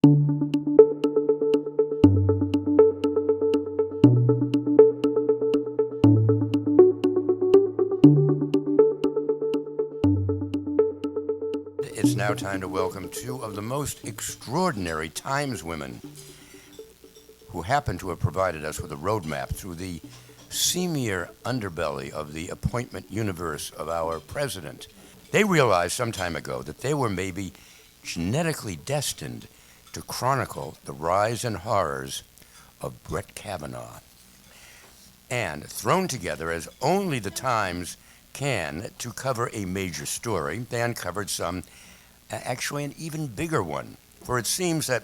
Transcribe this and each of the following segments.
It's now time to welcome two of the most extraordinary Times women who happen to have provided us with a roadmap through the seamier underbelly of the appointment universe of our president. They realized some time ago that they were maybe genetically destined to chronicle the rise and horrors of Brett Kavanaugh. And thrown together as only the Times can to cover a major story, they uncovered actually an even bigger one. For it seems that,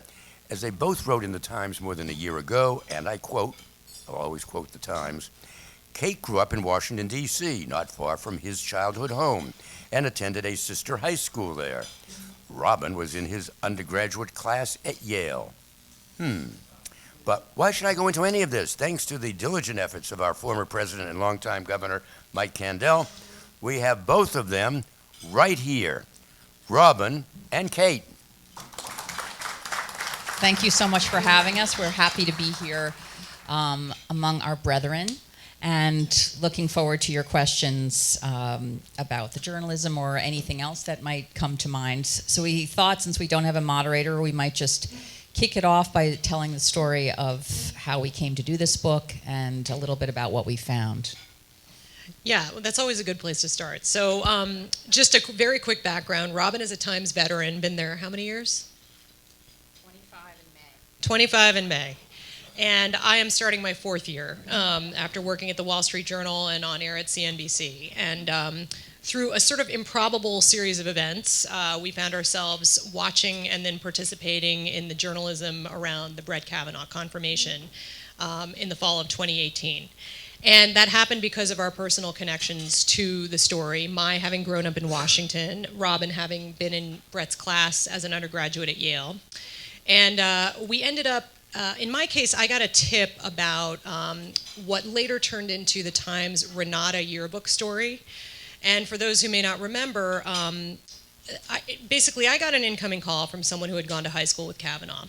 as they both wrote in the Times more than a year ago, and I quote, I'll always quote the Times, Kate grew up in Washington, D.C., not far from his childhood home, and attended a sister high school there. Robin was in his undergraduate class at Yale. But why should I go into any of this? Thanks to the diligent efforts of our former president and longtime governor, Mike Candel, we have both of them right here, Robin and Kate. Thank you so much for having us. We're happy to be here among our brethren and looking forward to your questions about the journalism or anything else that might come to mind. So we thought, since we don't have a moderator, we might just kick it off by telling the story of how we came to do this book and a little bit about what we found. Yeah, well, that's always a good place to start. So just a very quick background. Robin is a Times veteran, been there how many years? 25 in May. 25 in May. And I am starting my fourth year after working at the Wall Street Journal and on air at CNBC. And through a sort of improbable series of events, we found ourselves watching and then participating in the journalism around the Brett Kavanaugh confirmation in the fall of 2018. And that happened because of our personal connections to the story. My having grown up in Washington, Robin having been in Brett's class as an undergraduate at Yale. And we ended up, in my case, I got a tip about what later turned into the Times Renata yearbook story. And for those who may not remember, I got an incoming call from someone who had gone to high school with Kavanaugh,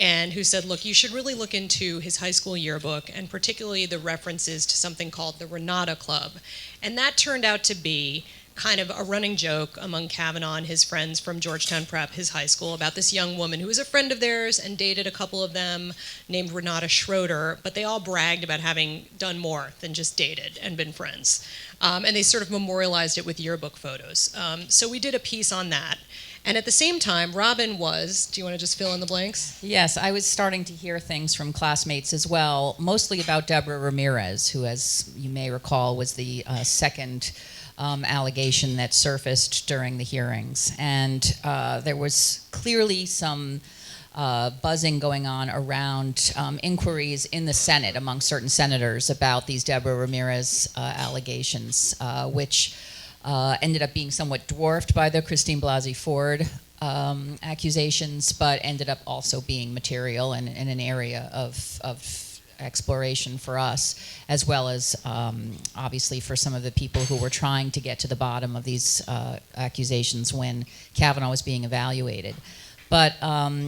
and who said, look, you should really look into his high school yearbook, and particularly the references to something called the Renata Club. And that turned out to be kind of a running joke among Kavanaugh and his friends from Georgetown Prep, his high school, about this young woman who was a friend of theirs and dated a couple of them named Renata Schroeder, but they all bragged about having done more than just dated and been friends. And they sort of memorialized it with yearbook photos. So we did a piece on that. And at the same time, Robin was, do you want to just fill in the blanks? Yes, I was starting to hear things from classmates as well, mostly about Deborah Ramirez, who, as you may recall, was the second allegation that surfaced during the hearings. And there was clearly some buzzing going on around inquiries in the Senate among certain senators about these Deborah Ramirez allegations, which ended up being somewhat dwarfed by the Christine Blasey Ford accusations, but ended up also being material and in an area of exploration for us, as well as obviously for some of the people who were trying to get to the bottom of these accusations when Kavanaugh was being evaluated. But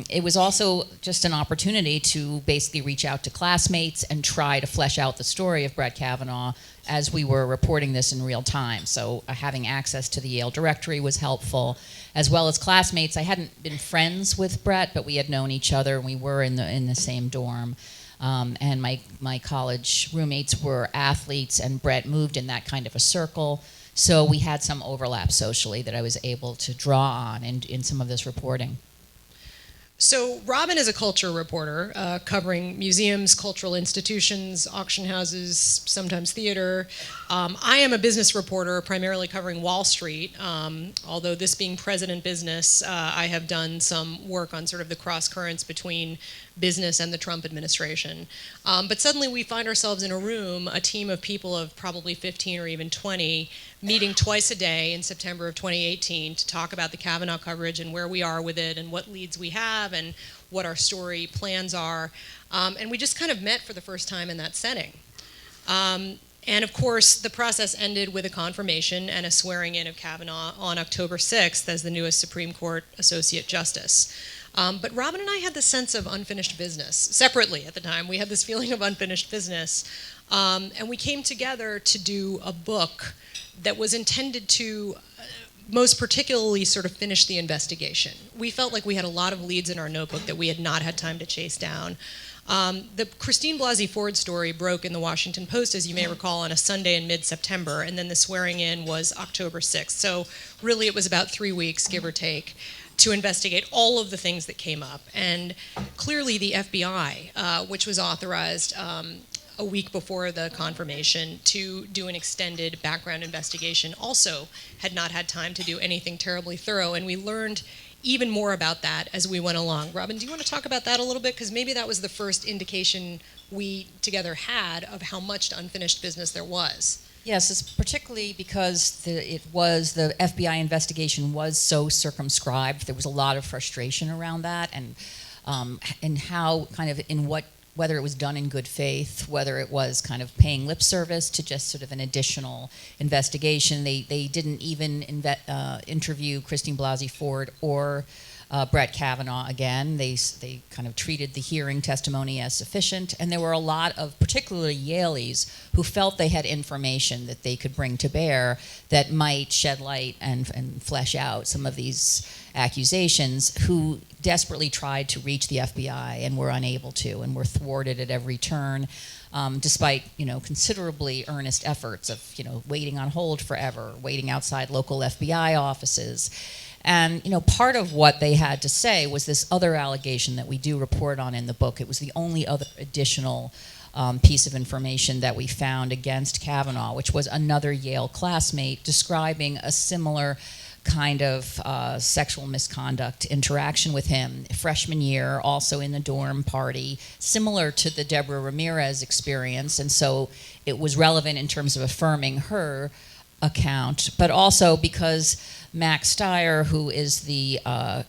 it was also just an opportunity to basically reach out to classmates and try to flesh out the story of Brett Kavanaugh as we were reporting this in real time. So having access to the Yale directory was helpful, as well as classmates. I hadn't been friends with Brett, but we had known each other, and we were in the same dorm. And my college roommates were athletes, and Brett moved in that kind of a circle. So we had some overlap socially that I was able to draw on in some of this reporting. So Robin is a culture reporter, covering museums, cultural institutions, auction houses, sometimes theater. I am a business reporter, primarily covering Wall Street. Although this being president business, I have done some work on sort of the cross currents between business and the Trump administration. But suddenly we find ourselves in a room, a team of people of probably 15 or even 20, meeting twice a day in September of 2018 to talk about the Kavanaugh coverage and where we are with it and what leads we have and what our story plans are. And we just kind of met for the first time in that setting. And of course, the process ended with a confirmation and a swearing in of Kavanaugh on October 6th as the newest Supreme Court Associate Justice. But Robin and I had this sense of unfinished business separately at the time. We had this feeling of unfinished business. And we came together to do a book that was intended to most particularly sort of finish the investigation. We felt like we had a lot of leads in our notebook that we had not had time to chase down. The Christine Blasey Ford story broke in the Washington Post, as you may recall, on a Sunday in mid-September, and then the swearing in was October 6th. So really it was about 3 weeks, give or take, to investigate all of the things that came up. And clearly the FBI, which was authorized a week before the confirmation to do an extended background investigation, also had not had time to do anything terribly thorough, and we learned even more about that as we went along. Robin, do you want to talk about that a little bit? Because maybe that was the first indication we together had of how much unfinished business there was. Yes, it's particularly because the FBI investigation was so circumscribed. There was a lot of frustration around that, and how kind of in what, whether it was done in good faith, whether it was kind of paying lip service to just sort of an additional investigation. They didn't even interview Christine Blasey Ford or Brett Kavanaugh again. They kind of treated the hearing testimony as sufficient, and there were a lot of particularly Yaleys who felt they had information that they could bring to bear that might shed light and flesh out some of these accusations, who desperately tried to reach the FBI and were unable to, and were thwarted at every turn, despite considerably earnest efforts of waiting on hold forever, waiting outside local FBI offices. And part of what they had to say was this other allegation that we do report on in the book. It was the only other additional piece of information that we found against Kavanaugh, which was another Yale classmate describing a similar kind of sexual misconduct interaction with him freshman year, also in the dorm party, similar to the Deborah Ramirez experience. And so it was relevant in terms of affirming her account, but also because Max Steyer, who is the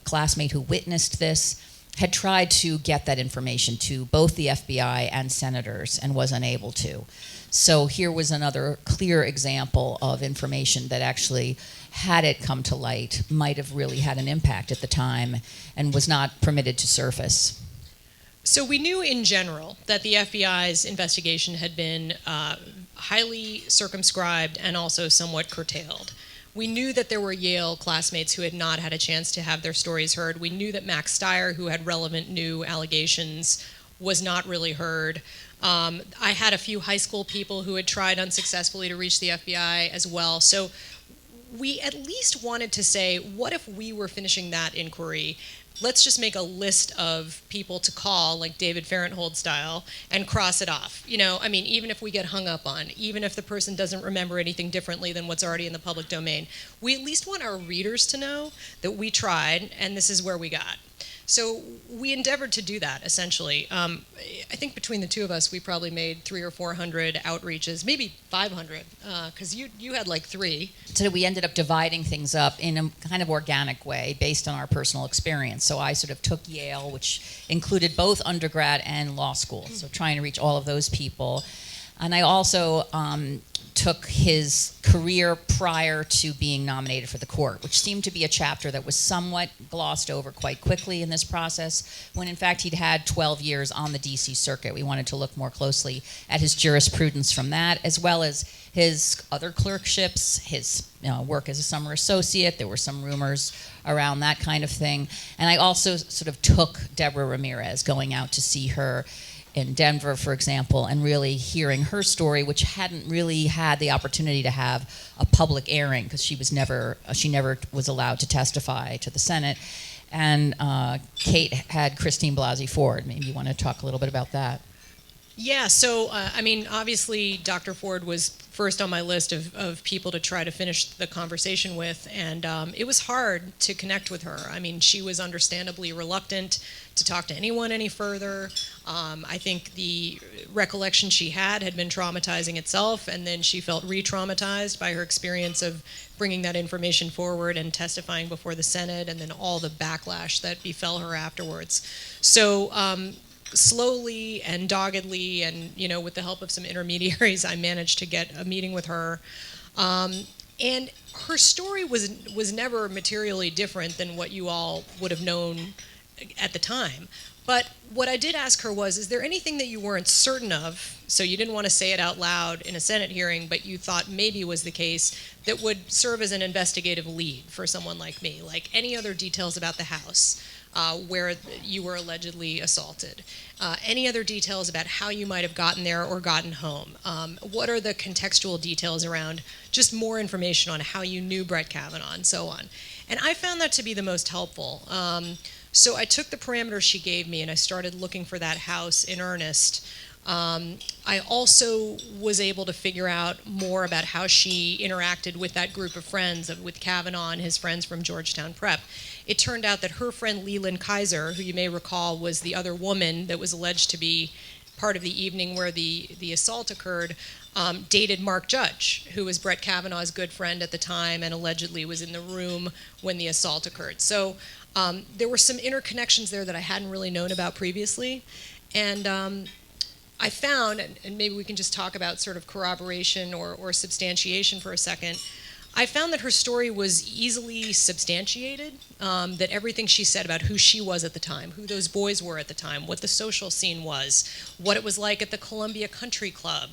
classmate who witnessed this, had tried to get that information to both the FBI and senators and was unable to. So here was another clear example of information that actually, had it come to light, might have really had an impact at the time and was not permitted to surface. So we knew in general that the FBI's investigation had been highly circumscribed and also somewhat curtailed. We knew that there were Yale classmates who had not had a chance to have their stories heard. We knew that Max Steyer, who had relevant new allegations, was not really heard. I had a few high school people who had tried unsuccessfully to reach the FBI as well. So we at least wanted to say, what if we were finishing that inquiry? Let's just make a list of people to call, like David Farenthold style, and cross it off. Even if we get hung up on, even if the person doesn't remember anything differently than what's already in the public domain, we at least want our readers to know that we tried, and this is where we got. So we endeavored to do that, essentially. I think between the two of us, we probably made 300 or 400 outreaches, maybe 500, because you had like 3. So we ended up dividing things up in a kind of organic way based on our personal experience. So I sort of took Yale, which included both undergrad and law school, so trying to reach all of those people. And I also took his career prior to being nominated for the court, which seemed to be a chapter that was somewhat glossed over quite quickly in this process, when in fact he'd had 12 years on the DC circuit. We wanted to look more closely at his jurisprudence from that, as well as his other clerkships, his work as a summer associate. There were some rumors around that kind of thing. And I also sort of took Deborah Ramirez, going out to see her in Denver, for example, and really hearing her story, which hadn't really had the opportunity to have a public airing because she never was allowed to testify to the Senate. And Kate had Christine Blasey Ford. Maybe you want to talk a little bit about that. Yeah, so obviously Dr. Ford was first on my list of people to try to finish the conversation with, and it was hard to connect with her. She was understandably reluctant to talk to anyone any further. I think the recollection she had been traumatizing itself, and then she felt re-traumatized by her experience of bringing that information forward and testifying before the Senate, and then all the backlash that befell her afterwards. So slowly and doggedly, and with the help of some intermediaries, I managed to get a meeting with her. And her story was never materially different than what you all would have known at the time. But what I did ask her was, is there anything that you weren't certain of, so you didn't want to say it out loud in a Senate hearing, but you thought maybe was the case, that would serve as an investigative lead for someone like me? Like any other details about the house where you were allegedly assaulted? Any other details about how you might have gotten there or gotten home? What are the contextual details around just more information on how you knew Brett Kavanaugh and so on? And I found that to be the most helpful. So I took the parameters she gave me and I started looking for that house in earnest. I also was able to figure out more about how she interacted with that group of friends, with Kavanaugh and his friends from Georgetown Prep. It turned out that her friend Leland Kaiser, who you may recall was the other woman that was alleged to be part of the evening where the assault occurred, dated Mark Judge, who was Brett Kavanaugh's good friend at the time and allegedly was in the room when the assault occurred. So there were some interconnections there that I hadn't really known about previously. And I found, and maybe we can just talk about sort of corroboration or substantiation for a second, I found that her story was easily substantiated, that everything she said about who she was at the time, who those boys were at the time, what the social scene was, what it was like at the Columbia Country Club,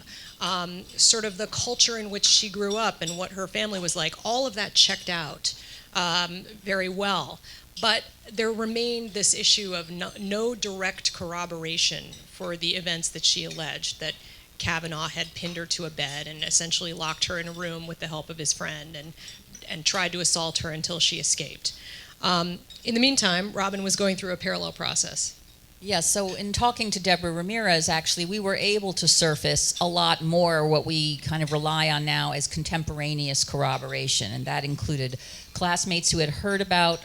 sort of the culture in which she grew up and what her family was like, all of that checked out very well. But there remained this issue of no direct corroboration for the events that she alleged, that Kavanaugh had pinned her to a bed and essentially locked her in a room with the help of his friend and tried to assault her until she escaped. In the meantime, Robin was going through a parallel process. Yes, so in talking to Deborah Ramirez, actually, we were able to surface a lot more what we kind of rely on now as contemporaneous corroboration, and that included classmates who had heard about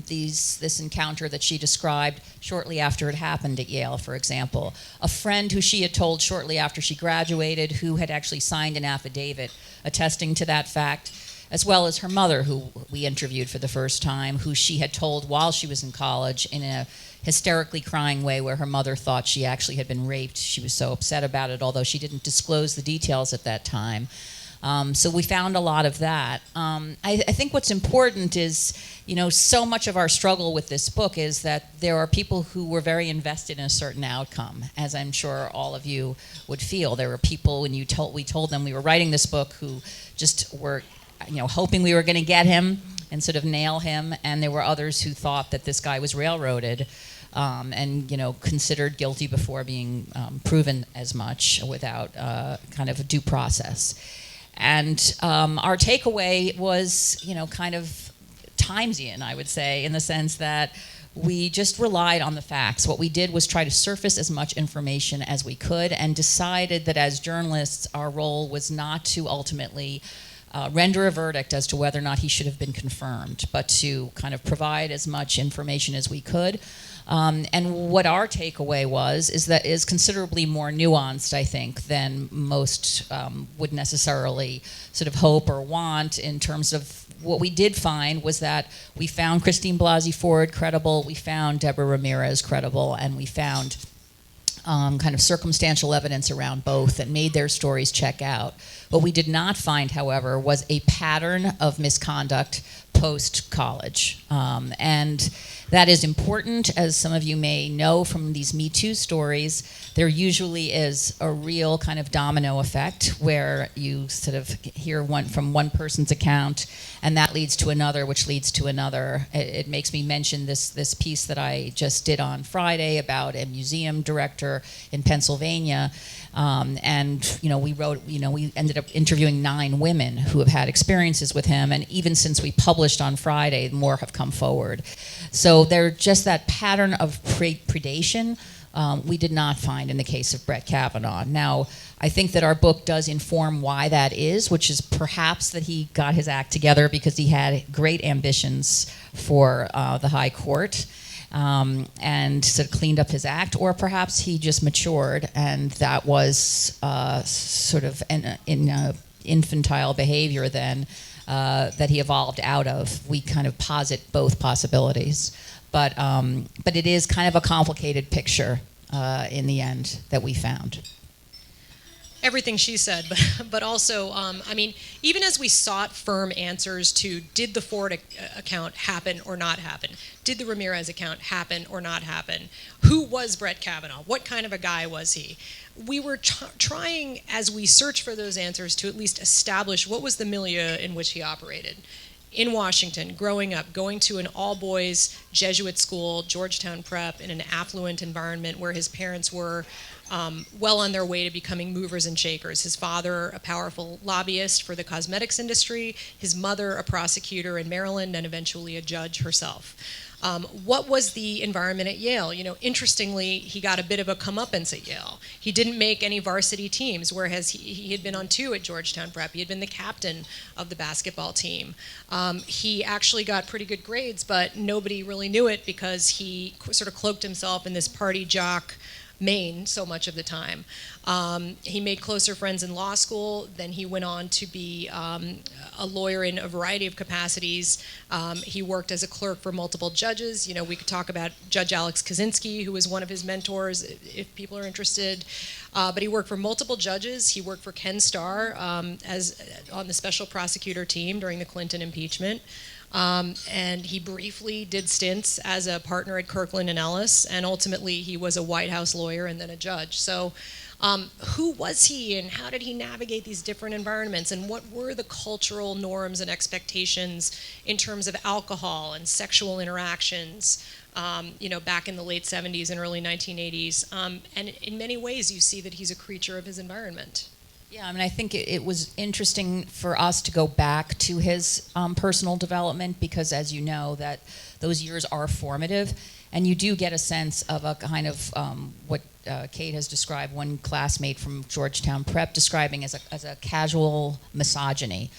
this encounter that she described shortly after it happened at Yale, for example. A friend who she had told shortly after she graduated who had actually signed an affidavit attesting to that fact, as well as her mother, who we interviewed for the first time, who she had told while she was in college in a hysterically crying way where her mother thought she actually had been raped. She was so upset about it, although she didn't disclose the details at that time. So we found a lot of that. I think what's important is, so much of our struggle with this book is that there are people who were very invested in a certain outcome, as I'm sure all of you would feel. There were people, when we told them we were writing this book, who just were hoping we were going to get him and sort of nail him, and there were others who thought that this guy was railroaded and considered guilty before being proven as much without kind of a due process. And our takeaway was, kind of Timesian, I would say, in the sense that we just relied on the facts. What we did was try to surface as much information as we could and decided that as journalists, our role was not to ultimately render a verdict as to whether or not he should have been confirmed, but to kind of provide as much information as we could. And what our takeaway is considerably more nuanced, I think, than most would necessarily sort of hope or want. In terms of what we did find was that we found Christine Blasey Ford credible, we found Deborah Ramirez credible, and we found kind of circumstantial evidence around both that made their stories check out. What we did not find, however, was a pattern of misconduct post-college. And that is important, as some of you may know from these Me Too stories. There usually is a real kind of domino effect where you sort of hear from one person's account, and that leads to another, which leads to another. It makes me mention this piece that I just did on Friday about a museum director in Pennsylvania. And we ended up interviewing 9 women who have had experiences with him, and even since we published on Friday, more have come forward. So there's just that pattern of predation we did not find in the case of Brett Kavanaugh. Now, I think that our book does inform why that is, which is perhaps that he got his act together because he had great ambitions for the high court. And sort of cleaned up his act, or perhaps he just matured, and that was sort of an infantile behavior then that he evolved out of. We kind of posit both possibilities, but it is kind of a complicated picture in the end that we found. everything she said, but also, I mean, even as we sought firm answers to did the Ford account happen or not happen, did the Ramirez account happen or not happen, who was Brett Kavanaugh, what kind of a guy was he? We were trying, as we searched for those answers, to at least establish what was the milieu in which he operated. In Washington, growing up, going to an all-boys Jesuit school, Georgetown Prep, in an affluent environment where his parents were well on their way to becoming movers and shakers. His father, a powerful lobbyist for the cosmetics industry, his mother, a prosecutor in Maryland, and eventually a judge herself. What was the environment at Yale? You know, interestingly, he got a bit of a comeuppance at Yale. He didn't make any varsity teams, whereas he had been on 2 at Georgetown Prep. He had been the captain of the basketball team. He actually got pretty good grades, but nobody really knew it because he sort of cloaked himself in this party jock Maine so much of the time. He made closer friends in law school. Then he went on to be a lawyer in a variety of capacities. He worked as a clerk for multiple judges. You know, we could talk about Judge Alex Kaczynski, who was one of his mentors, if people are interested. But he worked for multiple judges. He worked for Ken Starr as on the special prosecutor team during the Clinton impeachment. And he briefly did stints as a partner at Kirkland and Ellis, and ultimately he was a White House lawyer and then a judge. So who was he, and how did he navigate these different environments, and what were the cultural norms and expectations in terms of alcohol and sexual interactions, you know, back in the late 70s and early 1980s? And in many ways you see that he's a creature of his environment. Yeah, I mean, I think it was interesting for us to go back to his personal development because, as you know, that those years are formative, and you do get a sense of a kind of what Kate has described, one classmate from Georgetown Prep describing as a casual misogyny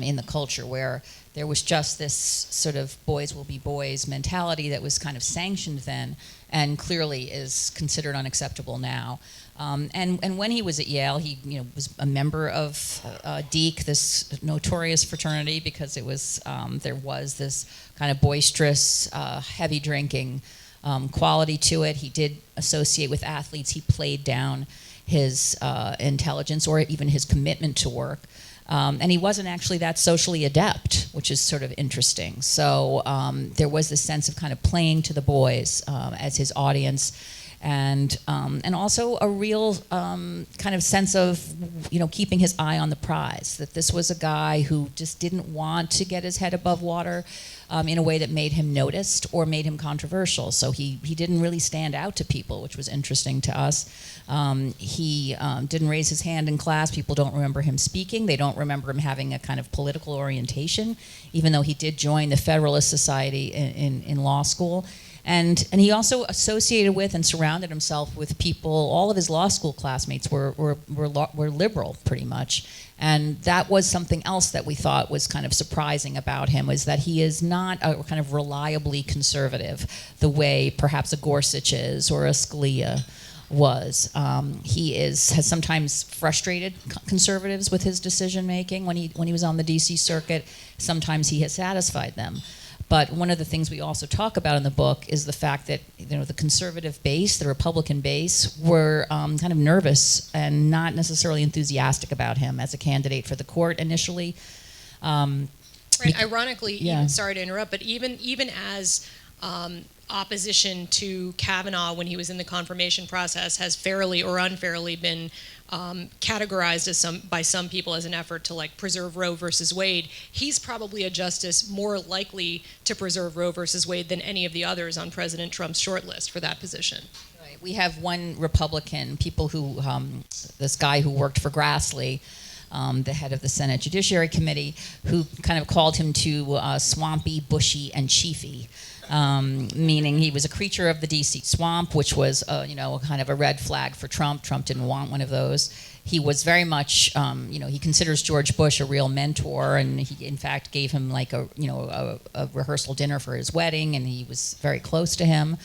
in the culture, where there was just this sort of boys will be boys mentality that was kind of sanctioned then and clearly is considered unacceptable now. And when he was at Yale, he was a member of DEAC, this notorious fraternity, because it was there was this kind of boisterous, heavy drinking quality to it. He did associate with athletes. He played down his intelligence or even his commitment to work. And he wasn't actually that socially adept, which is sort of interesting. So there was this sense of kind of playing to the boys as his audience. And also a real kind of sense of, keeping his eye on the prize, that this was a guy who just didn't want to get his head above water in a way that made him noticed or made him controversial. So he didn't really stand out to people, which was interesting to us. He didn't raise his hand in class. People don't remember him speaking. They don't remember him having a kind of political orientation, even though he did join the Federalist Society in law school. And he also associated with and surrounded himself with people. All of his law school classmates were liberal, pretty much, and that was something else that we thought was kind of surprising about him, was that he is not a kind of reliably conservative, the way perhaps a Gorsuch is or a Scalia was. He has sometimes frustrated conservatives with his decision making when he was on the D.C. circuit. Sometimes he has satisfied them. But one of the things we also talk about in the book is the fact that the conservative base, the Republican base, were kind of nervous and not necessarily enthusiastic about him as a candidate for the court initially. Right. Ironically, yeah. even, sorry to interrupt, but even as opposition to Kavanaugh when he was in the confirmation process has fairly or unfairly been categorized by some people as an effort to preserve Roe versus Wade, he's probably a justice more likely to preserve Roe versus Wade than any of the others on President Trump's shortlist for that position. Right. We have one Republican, this guy who worked for Grassley, the head of the Senate Judiciary Committee, who kind of called him to swampy, bushy, and chiefy. Meaning he was a creature of the D.C. swamp, which was, kind of a red flag for Trump. Trump didn't want one of those. He was very much, he considers George Bush a real mentor, and he, in fact, gave him a rehearsal dinner for his wedding, and he was very close to him.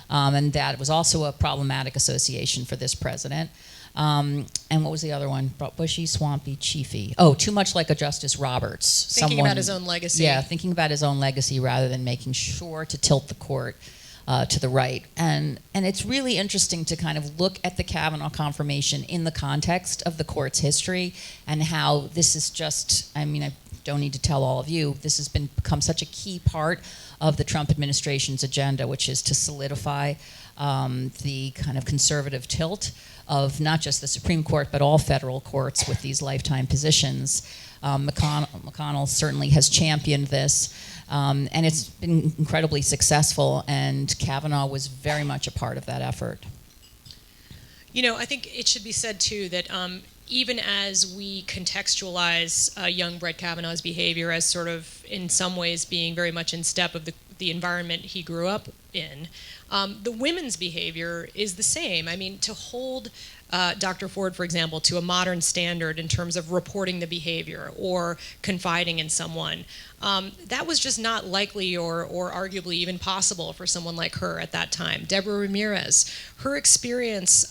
And that was also a problematic association for this president. And what was the other one? Bushy, swampy, chiefy. Oh, too much like a Justice Roberts. Thinking about his own legacy. Yeah, thinking about his own legacy rather than making sure to tilt the court to the right. And it's really interesting to kind of look at the Kavanaugh confirmation in the context of the court's history and how this is just, I mean, I don't need to tell all of you, this has become such a key part of the Trump administration's agenda, which is to solidify the kind of conservative tilt of not just the Supreme Court, but all federal courts with these lifetime positions. McConnell certainly has championed this, and it's been incredibly successful, and Kavanaugh was very much a part of that effort. You know, I think it should be said, too, that even as we contextualize young Brett Kavanaugh's behavior as sort of, in some ways, being very much in step of the environment he grew up in, the women's behavior is the same. I mean, to hold Dr. Ford, for example, to a modern standard in terms of reporting the behavior or confiding in someone, that was just not likely or arguably even possible for someone like her at that time. Deborah Ramirez, her experience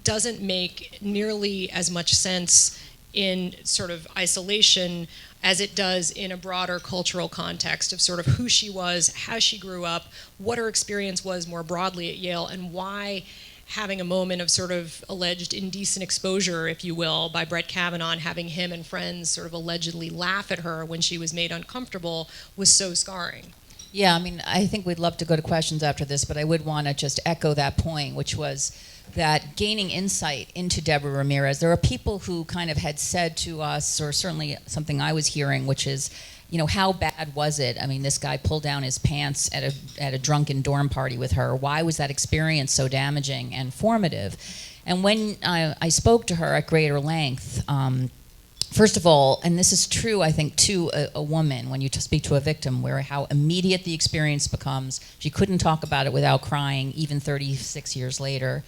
doesn't make nearly as much sense in sort of isolation as it does in a broader cultural context of sort of who she was, how she grew up, what her experience was more broadly at Yale, and why having a moment of sort of alleged indecent exposure, if you will, by Brett Kavanaugh and having him and friends sort of allegedly laugh at her when she was made uncomfortable was so scarring. Yeah, I mean, I think we'd love to go to questions after this, but I would want to just echo that point, which was that gaining insight into Deborah Ramirez, there are people who kind of had said to us, or certainly something I was hearing, which is, you know, how bad was it? I mean, this guy pulled down his pants at a drunken dorm party with her. Why was that experience so damaging and formative? And when I spoke to her at greater length, first of all, and this is true, I think, to a woman, when you speak to a victim, where how immediate the experience becomes. She couldn't talk about it without crying, even 36 years later.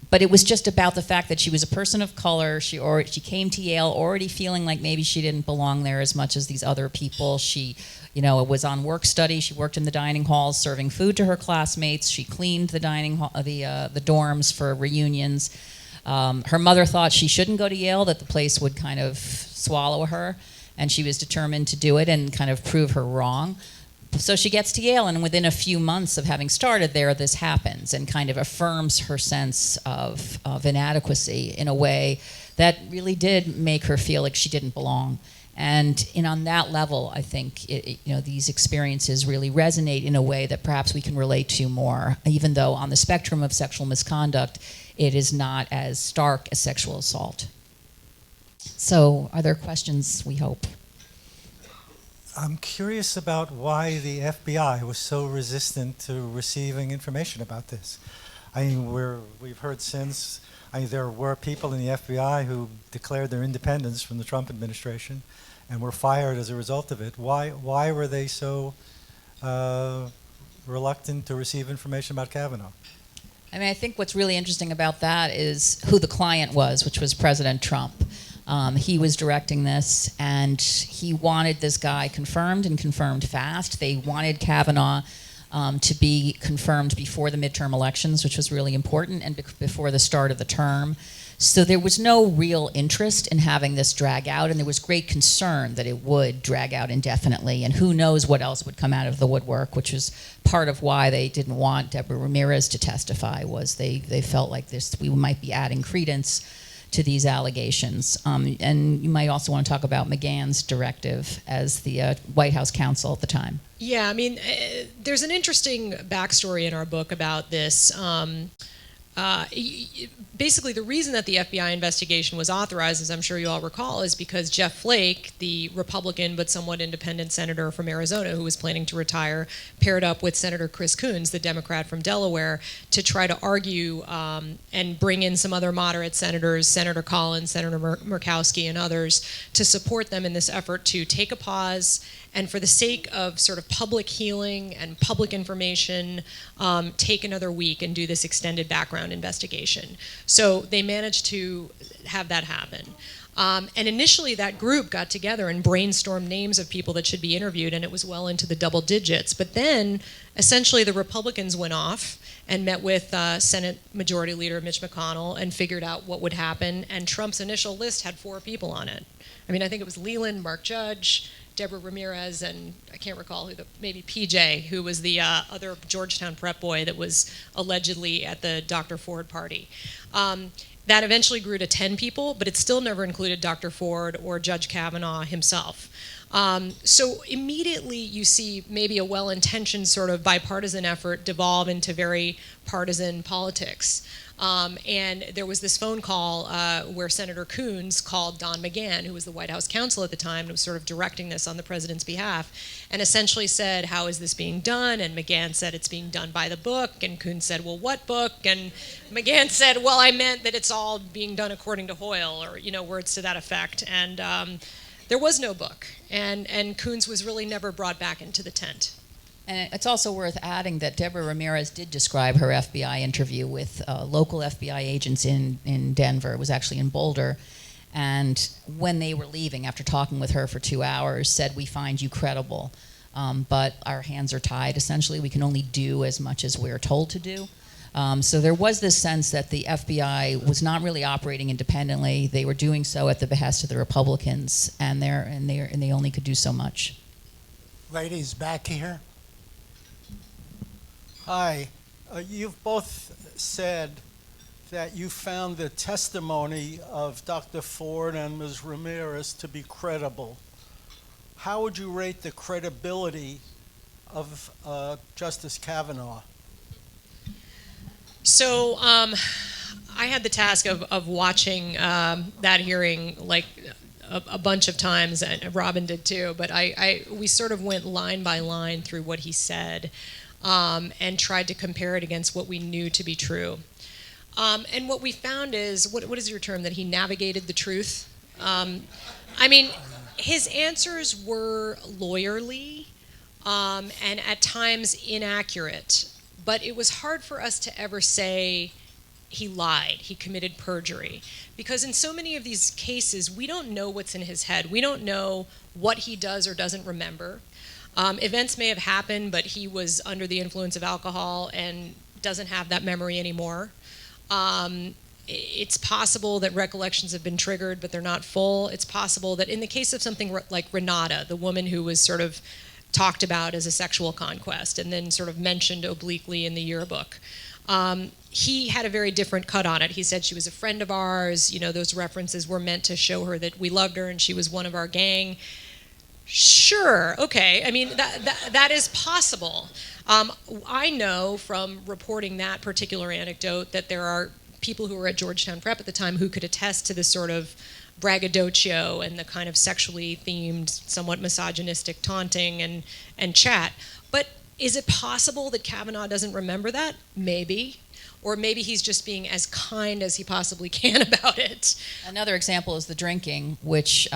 But it was just about the fact that she was a person of color. She came to Yale already feeling like maybe she didn't belong there as much as these other people. She, you know, was on work study. She worked in the dining halls, serving food to her classmates. She cleaned the dining hall, the dorms for reunions. Her mother thought she shouldn't go to Yale, that the place would kind of swallow her, and she was determined to do it and kind of prove her wrong. So she gets to Yale, and within a few months of having started there, this happens and kind of affirms her sense of inadequacy in a way that really did make her feel like she didn't belong. And on that level, I think these experiences really resonate in a way that perhaps we can relate to more, even though on the spectrum of sexual misconduct, it is not as stark as sexual assault. So are there questions, we hope? I'm curious about why the FBI was so resistant to receiving information about this. I mean, we've heard since, there were people in the FBI who declared their independence from the Trump administration and were fired as a result of it. Why were they so reluctant to receive information about Kavanaugh? I mean, I think what's really interesting about that is who the client was, which was President Trump. He was directing this, and he wanted this guy confirmed and confirmed fast. They wanted Kavanaugh to be confirmed before the midterm elections, which was really important, and before the start of the term. So there was no real interest in having this drag out, and there was great concern that it would drag out indefinitely, and who knows what else would come out of the woodwork, which was part of why they didn't want Deborah Ramirez to testify, was they felt like we might be adding credence to these allegations. And you might also want to talk about McGahn's directive as the White House counsel at the time. Yeah, I mean, there's an interesting backstory in our book about this. Basically, the reason that the FBI investigation was authorized, as I'm sure you all recall, is because Jeff Flake, the Republican but somewhat independent senator from Arizona who was planning to retire, paired up with Senator Chris Coons, the Democrat from Delaware, to try to argue and bring in some other moderate senators, Senator Collins, Senator Murkowski, and others, to support them in this effort to take a pause and, for the sake of sort of public healing and public information, take another week and do this extended background investigation. So they managed to have that happen. And initially that group got together and brainstormed names of people that should be interviewed, and it was well into the double digits. But then essentially the Republicans went off and met with Senate Majority Leader Mitch McConnell and figured out what would happen, and Trump's initial list had 4 people on it. I mean, I think it was Leland, Mark Judge, Deborah Ramirez, and I can't recall maybe PJ, who was the other Georgetown prep boy that was allegedly at the Dr. Ford party. That eventually grew to 10 people, but it still never included Dr. Ford or Judge Kavanaugh himself. So immediately you see maybe a well-intentioned sort of bipartisan effort devolve into very partisan politics. And there was this phone call where Senator Coons called Don McGahn, who was the White House counsel at the time, and was sort of directing this on the president's behalf, and essentially said, how is this being done? And McGahn said, it's being done by the book. And Coons said, well, what book? And McGahn said, well, I meant that it's all being done according to Hoyle, or, words to that effect. And there was no book. And Coons was really never brought back into the tent. And it's also worth adding that Deborah Ramirez did describe her FBI interview with local FBI agents in Denver. It was actually in Boulder. And when they were leaving, after talking with her for 2 hours, said, we find you credible, but our hands are tied. Essentially, we can only do as much as we're told to do. So there was this sense that the FBI was not really operating independently. They were doing so at the behest of the Republicans, and they only could do so much. Ladies, back here. Hi. You've both said that you found the testimony of Dr. Ford and Ms. Ramirez to be credible. How would you rate the credibility of Justice Kavanaugh? So I had the task of watching that hearing like a bunch of times, and Robin did too, but we sort of went line by line through what he said and tried to compare it against what we knew to be true. And what we found is, what is your term, that he navigated the truth? I mean, his answers were lawyerly and at times inaccurate, but it was hard for us to ever say he lied, he committed perjury. Because in so many of these cases, we don't know what's in his head. We don't know what he does or doesn't remember. Events may have happened, but he was under the influence of alcohol and doesn't have that memory anymore. It's possible that recollections have been triggered, but they're not full. It's possible that in the case of something like Renata, the woman who was sort of talked about as a sexual conquest and then sort of mentioned obliquely in the yearbook, he had a very different cut on it. He said she was a friend of ours. You know, those references were meant to show her that we loved her and she was one of our gang. Sure, okay. I mean, that is possible. I know from reporting that particular anecdote that there are people who were at Georgetown Prep at the time who could attest to this sort of braggadocio and the kind of sexually themed, somewhat misogynistic taunting and chat. But is it possible that Kavanaugh doesn't remember that? Maybe. Or maybe he's just being as kind as he possibly can about it. Another example is the drinking, which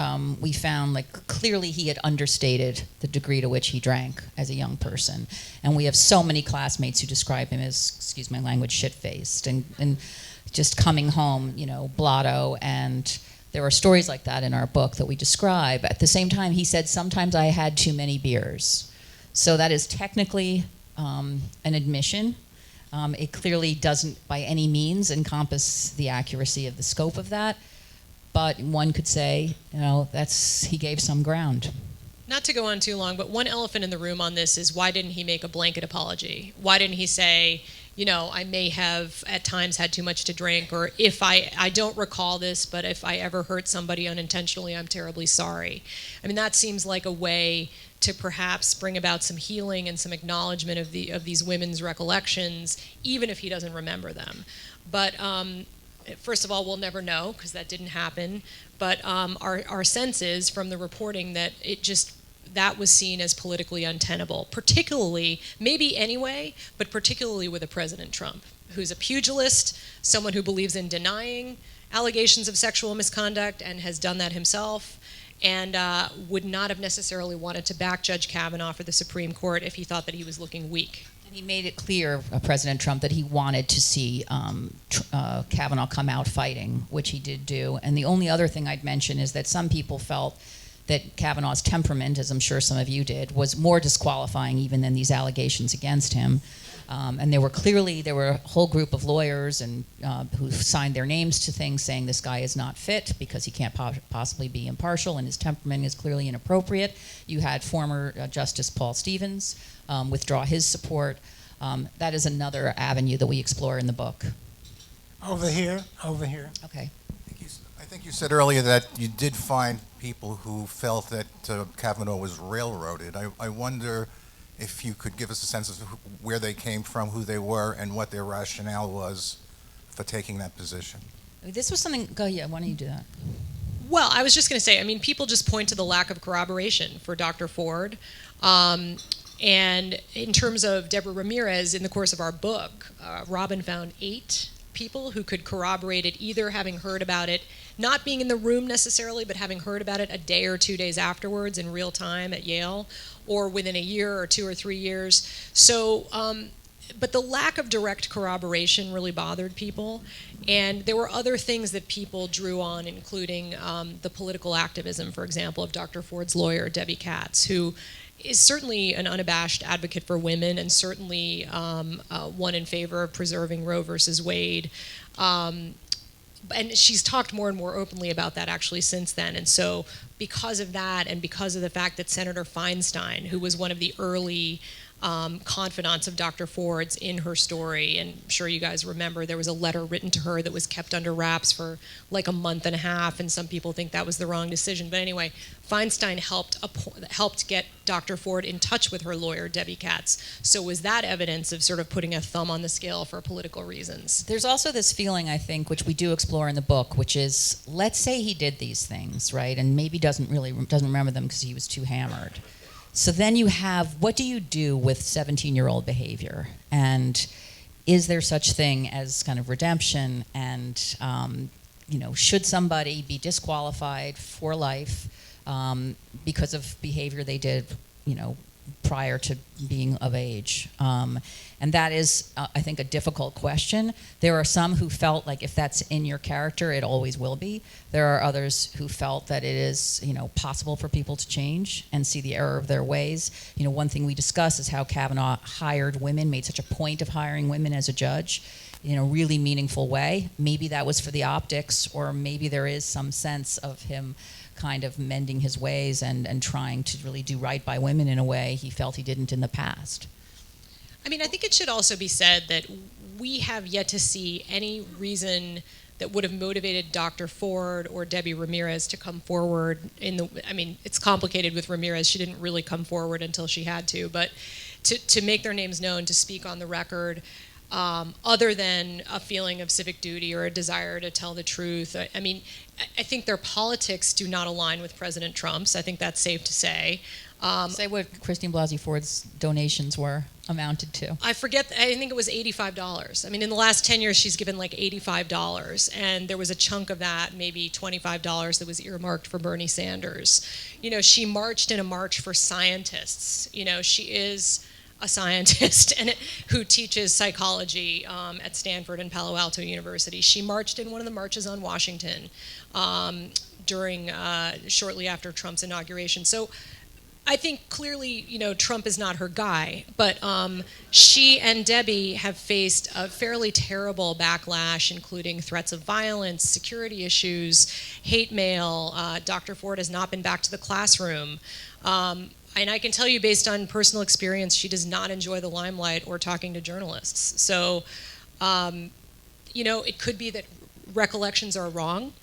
we found like clearly he had understated the degree to which he drank as a young person. And we have so many classmates who describe him as, excuse my language, shit-faced and just coming home, you know, blotto. And there are stories like that in our book that we describe. At the same time, he said, sometimes I had too many beers. So that is technically an admission. It clearly doesn't by any means encompass the accuracy of the scope of that, but one could say, you know, he gave some ground. Not to go on too long, but one elephant in the room on this is, why didn't he make a blanket apology? Why didn't he say, you know, I may have at times had too much to drink, or if I don't recall this, but if I ever hurt somebody unintentionally, I'm terribly sorry. I mean, that seems like a way to perhaps bring about some healing and some acknowledgement of these women's recollections, even if he doesn't remember them. But first of all, we'll never know, because that didn't happen. But our sense is from the reporting that that was seen as politically untenable, particularly, maybe anyway, but particularly with a President Trump, who's a pugilist, someone who believes in denying allegations of sexual misconduct and has done that himself, and would not have necessarily wanted to back Judge Kavanaugh for the Supreme Court if he thought that he was looking weak. He made it clear, President Trump, that he wanted to see Kavanaugh come out fighting, which he did do. And the only other thing I'd mention is that some people felt that Kavanaugh's temperament, as I'm sure some of you did, was more disqualifying even than these allegations against him. And there were a whole group of lawyers and who signed their names to things saying this guy is not fit because he can't possibly be impartial and his temperament is clearly inappropriate. You had former Justice Paul Stevens withdraw his support. That is another avenue that we explore in the book. Over here. Okay. I think you said earlier that you did find people who felt that Kavanaugh was railroaded. I wonder if you could give us a sense of where they came from, who they were, and what their rationale was for taking that position. This was something, why don't you do that? Well, I was just going to say, people just point to the lack of corroboration for Dr. Ford. And in terms of Deborah Ramirez, in the course of our book, Robin found 8 people who could corroborate it, either having heard about it, not being in the room necessarily, but having heard about it a day or 2 days afterwards in real time at Yale, or within a year or 2 or 3 years. So, but the lack of direct corroboration really bothered people. And there were other things that people drew on, including the political activism, for example, of Dr. Ford's lawyer, Debbie Katz, who is certainly an unabashed advocate for women and certainly one in favor of preserving Roe versus Wade. And she's talked more and more openly about that actually since then. And so because of that and because of the fact that Senator Feinstein, who was one of the early confidants of Dr. Ford's in her story, and I'm sure you guys remember there was a letter written to her that was kept under wraps for like a month and a half, and some people think that was the wrong decision. But anyway, Feinstein helped get Dr. Ford in touch with her lawyer, Debbie Katz. So was that evidence of sort of putting a thumb on the scale for political reasons? There's also this feeling, I think, which we do explore in the book, which is, let's say he did these things, right, and maybe doesn't remember them because he was too hammered. So then you have, what do you do with 17-year-old behavior? And is there such thing as kind of redemption? And, should somebody be disqualified for life because of behavior they did, prior to being of age? And that is, I think, a difficult question. There are some who felt like if that's in your character, it always will be. There are others who felt that it is, possible for people to change and see the error of their ways. One thing we discuss is how Kavanaugh hired women, made such a point of hiring women as a judge in a really meaningful way. Maybe that was for the optics, or maybe there is some sense of him kind of mending his ways and trying to really do right by women in a way he felt he didn't in the past. I think it should also be said that we have yet to see any reason that would have motivated Dr. Ford or Debbie Ramirez to come forward it's complicated with Ramirez. She didn't really come forward until she had to, but to make their names known, to speak on the record, other than a feeling of civic duty or a desire to tell the truth. I think their politics do not align with President Trump's. I think that's safe to say. Say what Christine Blasey Ford's donations amounted to. I forget, I think it was $85. In the last 10 years, she's given like $85, and there was a chunk of that, maybe $25, that was earmarked for Bernie Sanders. She marched in a march for scientists. She is a scientist who teaches psychology at Stanford and Palo Alto University. She marched in one of the marches on Washington shortly after Trump's inauguration. So I think clearly, Trump is not her guy, but she and Debbie have faced a fairly terrible backlash, including threats of violence, security issues, hate mail. Dr. Ford has not been back to the classroom. And I can tell you, based on personal experience, she does not enjoy the limelight or talking to journalists. So, it could be that recollections are wrong.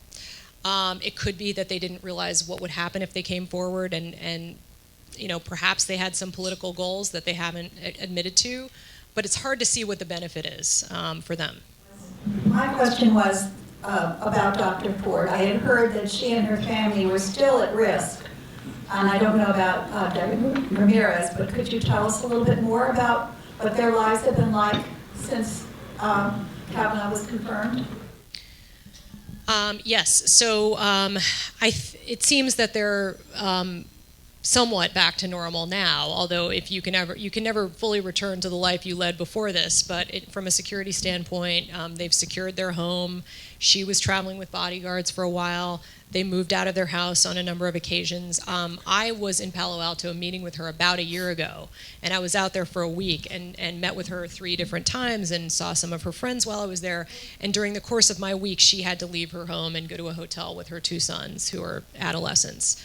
It could be that they didn't realize what would happen if they came forward, and perhaps they had some political goals that they haven't admitted to. But it's hard to see what the benefit is for them. My question was about Dr. Ford. I had heard that she and her family were still at risk. And I don't know about Debbie Ramirez, but could you tell us a little bit more about what their lives have been like since Kavanaugh was confirmed? Yes. So it seems that their somewhat back to normal now, although if you can never fully return to the life you led before this, but from a security standpoint, they've secured their home. She was traveling with bodyguards for a while. They moved out of their house on a number of occasions. I was in Palo Alto meeting with her about a year ago, and I was out there for a week and met with her 3 different times and saw some of her friends while I was there. And during the course of my week, she had to leave her home and go to a hotel with her 2 sons, who are adolescents,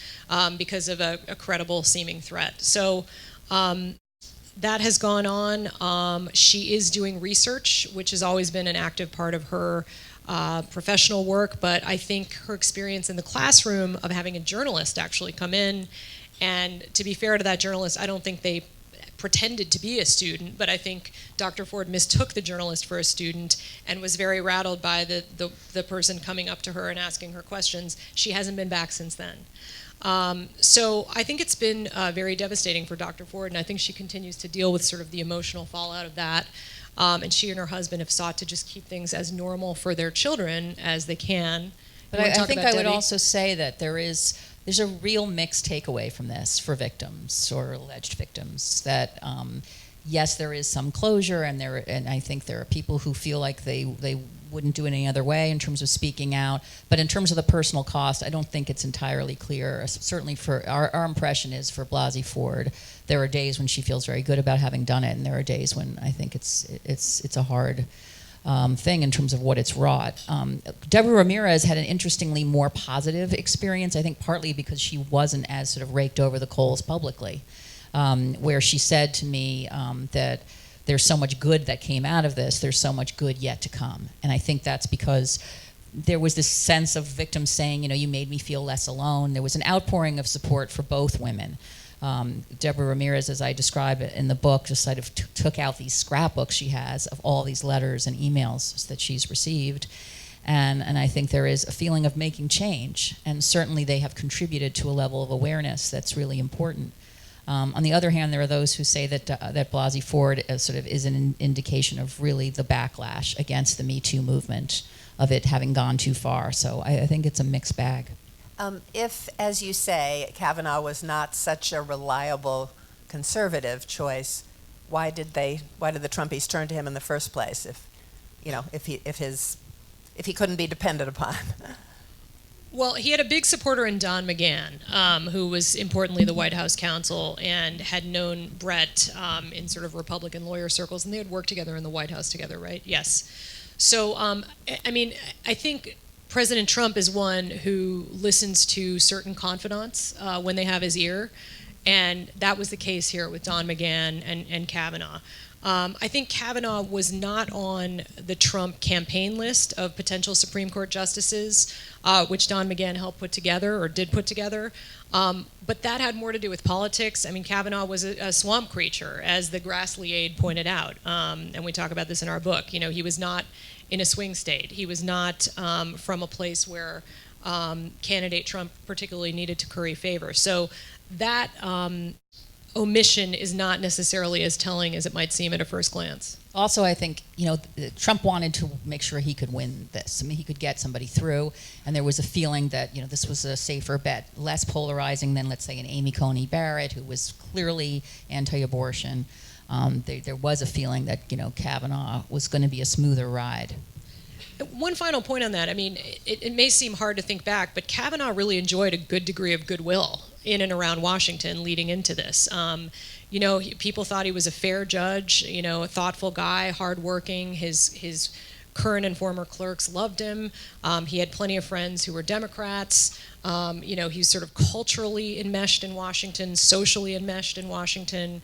because of a credible seeming threat. So that has gone on. She is doing research, which has always been an active part of her professional work, but I think her experience in the classroom of having a journalist actually come in, and to be fair to that journalist, I don't think they pretended to be a student, but I think Dr. Ford mistook the journalist for a student and was very rattled by the person coming up to her and asking her questions. She hasn't been back since then. So I think it's been very devastating for Dr. Ford, and I think she continues to deal with sort of the emotional fallout of that. And she and her husband have sought to just keep things as normal for their children as they can. But I think I would also say that there's a real mixed takeaway from this for victims or alleged victims. That yes, there is some closure, and I think there are people who feel like they wouldn't do it any other way in terms of speaking out. But in terms of the personal cost, I don't think it's entirely clear. Certainly, for our impression is for Blasey Ford, there are days when she feels very good about having done it, and there are days when I think it's a hard thing in terms of what it's wrought. Deborah Ramirez had an interestingly more positive experience, I think partly because she wasn't as sort of raked over the coals publicly, where she said to me that there's so much good that came out of this, there's so much good yet to come. And I think that's because there was this sense of victims saying, you made me feel less alone. There was an outpouring of support for both women. Deborah Ramirez, as I describe it in the book, just sort of took out these scrapbooks she has of all these letters and emails that she's received. And I think there is a feeling of making change. And certainly they have contributed to a level of awareness that's really important. On the other hand, there are those who say that Blasey Ford sort of is an indication of really the backlash against the Me Too movement, of it having gone too far. So I think it's a mixed bag. If, as you say, Kavanaugh was not such a reliable conservative choice, why did the Trumpies turn to him in the first place? If he couldn't be depended upon. Well, he had a big supporter in Don McGahn, who was importantly the White House counsel and had known Brett in sort of Republican lawyer circles, and they had worked together in the White House together, right? Yes. So, I think President Trump is one who listens to certain confidants when they have his ear, and that was the case here with Don McGahn and Kavanaugh. I think Kavanaugh was not on the Trump campaign list of potential Supreme Court justices, which Don McGahn helped put together, or did put together. But that had more to do with politics. I mean, Kavanaugh was a swamp creature, as the Grassley aide pointed out, and we talk about this in our book. He was not in a swing state. He was not from a place where candidate Trump particularly needed to curry favor. So that omission is not necessarily as telling as it might seem at a first glance. Also, I think, Trump wanted to make sure he could win this. I mean, he could get somebody through, and there was a feeling that, this was a safer bet, less polarizing than, let's say, an Amy Coney Barrett, who was clearly anti-abortion. There was a feeling that, Kavanaugh was going to be a smoother ride. One final point on that. I mean, it may seem hard to think back, but Kavanaugh really enjoyed a good degree of goodwill in and around Washington leading into this. People thought he was a fair judge, a thoughtful guy, hardworking. His current and former clerks loved him. He had plenty of friends who were Democrats. He's sort of culturally enmeshed in Washington, socially enmeshed in Washington.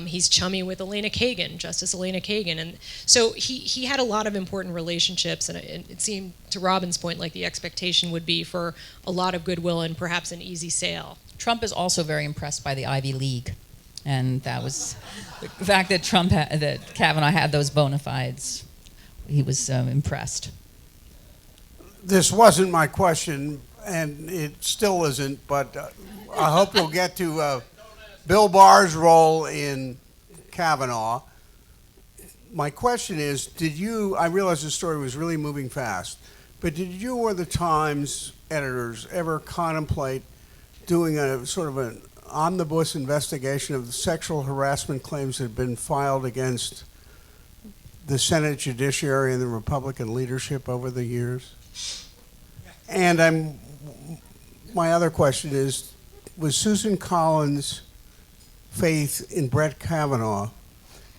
He's chummy with Elena Kagan, Justice Elena Kagan. And so he had a lot of important relationships, and it seemed, to Robin's point, like the expectation would be for a lot of goodwill and perhaps an easy sail. Trump is also very impressed by the Ivy League, and that was the fact that that Kavanaugh had those bona fides. He was impressed. This wasn't my question, and it still isn't, but I hope you'll get to Bill Barr's role in Kavanaugh. My question is, I realize the story was really moving fast, but did you or the Times editors ever contemplate doing a sort of an omnibus investigation of the sexual harassment claims that have been filed against the Senate Judiciary and the Republican leadership over the years? And my other question is, was Susan Collins' faith in Brett Kavanaugh,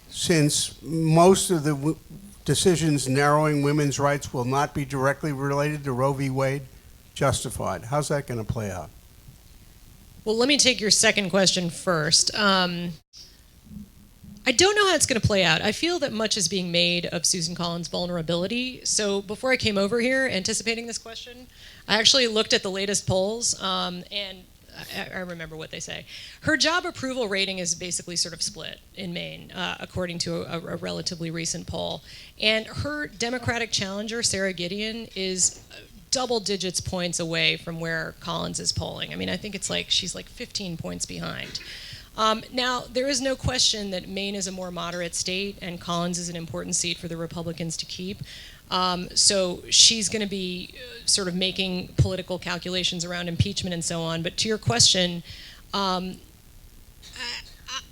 since most of the decisions narrowing women's rights will not be directly related to Roe v. Wade, justified? How's that going to play out? Well, let me take your second question first. I don't know how it's going to play out. I feel that much is being made of Susan Collins' vulnerability. So before I came over here anticipating this question, I actually looked at the latest polls, and I remember what they say. Her job approval rating is basically sort of split in Maine, according to a relatively recent poll. And her Democratic challenger, Sarah Gideon, is double digits points away from where Collins is polling. I mean, I think it's like she's like 15 points behind. Now, there is no question that Maine is a more moderate state, and Collins is an important seat for the Republicans to keep. So she's going to be sort of making political calculations around impeachment and so on. But to your question, I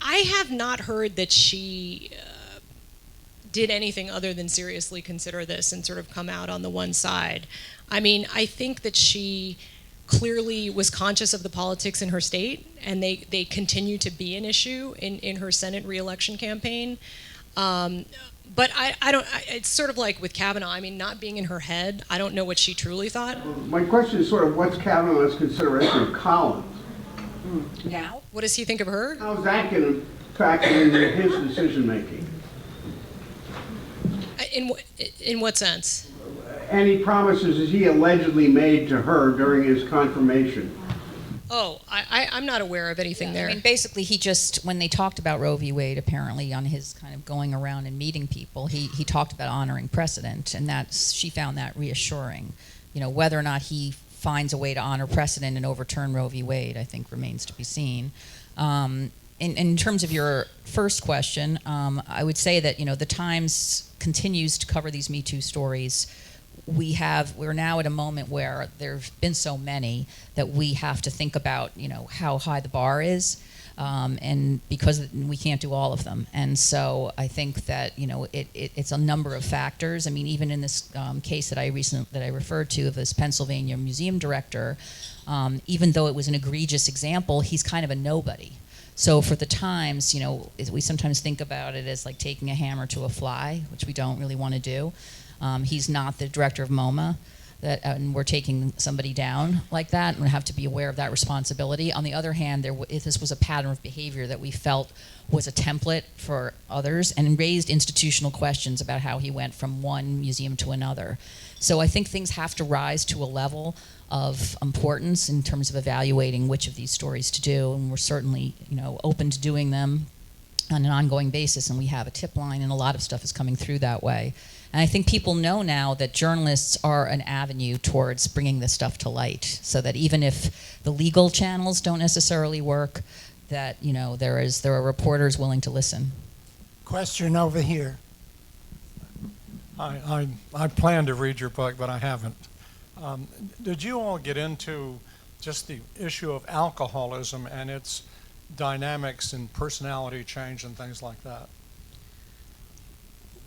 have not heard that she did anything other than seriously consider this and sort of come out on the one side. I mean, I think that she clearly was conscious of the politics in her state, and they continue to be an issue in her Senate re-election campaign. But I don't, it's sort of like with Kavanaugh, I mean, not being in her head, I don't know what she truly thought. My question is sort of what's Kavanaugh's consideration of Collins? Now? What does he think of her? How's that going to factor into his decision-making? In what sense? Any promises he allegedly made to her during his confirmation? Oh, I'm not aware of anything there. I mean, basically, he just, when they talked about Roe v. Wade, apparently on his kind of going around and meeting people, he talked about honoring precedent, and she found that reassuring. You know, whether or not he finds a way to honor precedent and overturn Roe v. Wade, I think remains to be seen. In terms of your first question, I would say that, you know, the Times continues to cover these Me Too stories. We're now at a moment where there've been so many that we have to think about, you know, how high the bar is, and because we can't do all of them. And so I think that, you know, it's a number of factors. I mean, even in this case that I referred to of this Pennsylvania museum director, even though it was an egregious example, he's kind of a nobody. So for the Times, you know, we sometimes think about it as like taking a hammer to a fly, which we don't really want to do. He's not the director of MoMA, and we're taking somebody down like that, and we have to be aware of that responsibility. On the other hand, this was a pattern of behavior that we felt was a template for others and raised institutional questions about how he went from one museum to another. So I think things have to rise to a level of importance in terms of evaluating which of these stories to do, and we're certainly, you know, open to doing them on an ongoing basis, and we have a tip line, and a lot of stuff is coming through that way. And I think people know now that journalists are an avenue towards bringing this stuff to light, so that even if the legal channels don't necessarily work, that, you know, there are reporters willing to listen. Question over here. I planned to read your book, but I haven't. Did you all get into just the issue of alcoholism and its dynamics and personality change and things like that?